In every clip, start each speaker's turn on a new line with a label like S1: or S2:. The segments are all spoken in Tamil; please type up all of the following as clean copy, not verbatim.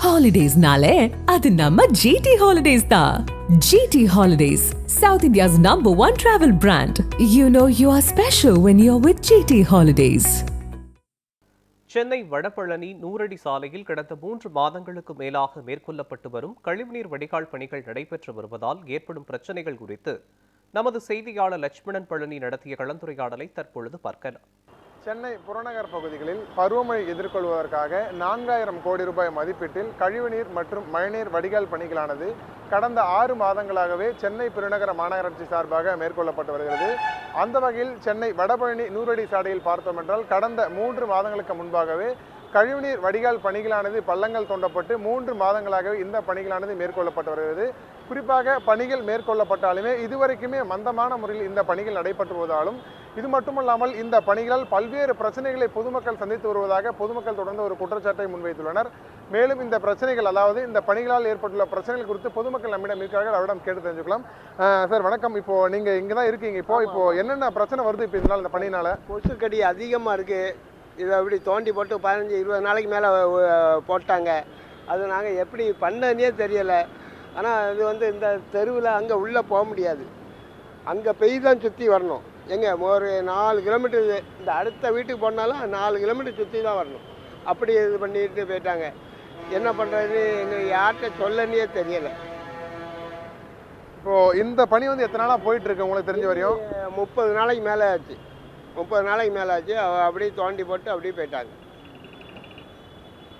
S1: Holidays-nale, adu namma GT Holidays da. GT Holidays, South India's #1 travel brand. You know you are special when you're with GT Holidays.
S2: Chennai Vadapalani 100 அடி சாலையில் கடந்த 3 மாதங்களுக்கு மேலாக மேற்கொள்ளப்பட்டு வரும் கழிவுநீர் வடிகால் பணிகள் நடைபெற்று வருவதால் ஏற்படும் பிரச்சனைகள் குறித்து நமது செய்தியாளர் லட்சுமணன் பழனி நடத்திய கலந்துரையாடலை தற்பொழுது பார்க்கலாம்.
S3: சென்னை புறநகர் பகுதிகளில் பருவமழை எதிர்கொள்வதற்காக 4000 கோடி ரூபாய் மதிப்பீட்டில் கழிவுநீர் மற்றும் மழைநீர் வடிகால் பணிகளானது கடந்த 6 மாதங்களாகவே சென்னை பெருநகர மாநகராட்சி சார்பாக மேற்கொள்ளப்பட்டு வருகிறது. அந்த வகையில் சென்னை வடபழனி 100 அடி சாலையில் பார்த்தோம் என்றால் கடந்த 3 மாதங்களுக்கு முன்பாகவே கழிவுநீர் வடிகால் பணிகளானது பள்ளங்கள் தோண்டப்பட்டு 3 மாதங்களாகவே இந்த பணிகளானது மேற்கொள்ளப்பட்டு வருகிறது. குறிப்பாக பணிகள் மேற்கொள்ளப்பட்டாலுமே இதுவரைக்குமே மந்தமான முறையில் இந்த பணிகள் நடைபெற்று வருவதாலும் இது மட்டுமல்லாமல் இந்த பணிகளால் பல்வேறு பிரச்சனைகளை பொதுமக்கள் சந்தித்து வருவதாக பொதுமக்கள் தொடர்ந்து ஒரு குற்றச்சாட்டை முன்வைத்துள்ளனர். மேலும் இந்த பிரச்சனைகள், அதாவது இந்த பணிகளால் ஏற்பட்டுள்ள பிரச்சனைகள் குறித்து பொதுமக்கள் நம்மிடம் இருக்கிறார்கள், அவரிடம் கேட்டு தெரிஞ்சுக்கலாம். சார் வணக்கம். இப்போ நீங்க இங்கே தான் இருக்கீங்க. இப்போ என்னென்ன பிரச்சனை வருது இப்போ இதனால, இந்த பணியினால?
S4: கொசுக்கடி அதிகமாக இருக்குது. இதை அப்படி தோண்டி போட்டு 15-20 நாளைக்கு மேலே போட்டாங்க. அது நாங்கள் எப்படி பண்ணனே தெரியலை. ஆனால் இது இந்த தெருவில் அங்கே உள்ளே போக முடியாது. அங்கே தான் சுற்றி வரணும். எங்கே ஒரு 4 கிலோமீட்டர், இந்த அடுத்த வீட்டுக்கு போனாலும் 4 கிலோமீட்டர் சுற்றி தான் வரணும். அப்படி இது பண்ணிட்டு போயிட்டாங்க. என்ன பண்ணுறது, எங்கள் யார்கிட்ட சொல்லனே தெரியலை.
S3: இப்போது இந்த பணி எத்தனை நாளாக போயிட்டுருக்கு உங்களுக்கு தெரிஞ்ச வரையும்?
S4: 30 நாளைக்கு மேலே ஆச்சு. 30 நாளைக்கு மேலே ஆச்சு. அப்படியே தோண்டி போட்டு அப்படியே போயிட்டாங்க.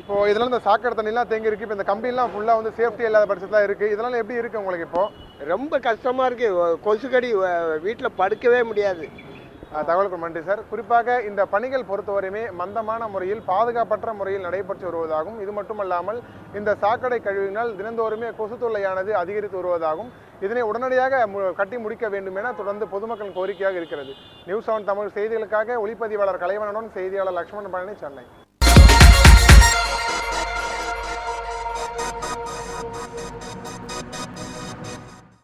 S3: இப்போது இதெல்லாம் இந்த சாக்கடை தண்ணிலாம் தேங்கி இருக்குது. இப்போ இந்த கம்பியெல்லாம் ஃபுல்லாக சேஃப்டி இல்லாத பட்சத்தில் இருக்குது. இதெல்லாம் எப்படி இருக்குது உங்களுக்கு? இப்போது
S4: ரொம்ப கஷ்டமாக இருக்குது. கொசுக்கடி வீட்டில் படுக்கவே முடியாது.
S3: தகவலுக்கு நன்றி சார். குறிப்பாக இந்த பணிகள் பொறுத்தவரையுமே மந்தமான முறையில், பாதுகாப்பற்ற முறையில் நடைபெற்று வருவதாகவும், இது மட்டுமல்லாமல் இந்த சாக்கடை கழிவினால் தினந்தோறுமே கொசு தொல்லையானது அதிகரித்து வருவதாகவும், இதனை உடனடியாக கட்டி முடிக்க வேண்டும் என தொடர்ந்து பொதுமக்களின் கோரிக்கையாக இருக்கிறது. நியூஸ் 7 தமிழ் செய்திகளுக்காக ஒளிப்பதிவாளர் கலைவனுடன் செய்தியாளர் லட்சுமணன் பழனி, சென்னை.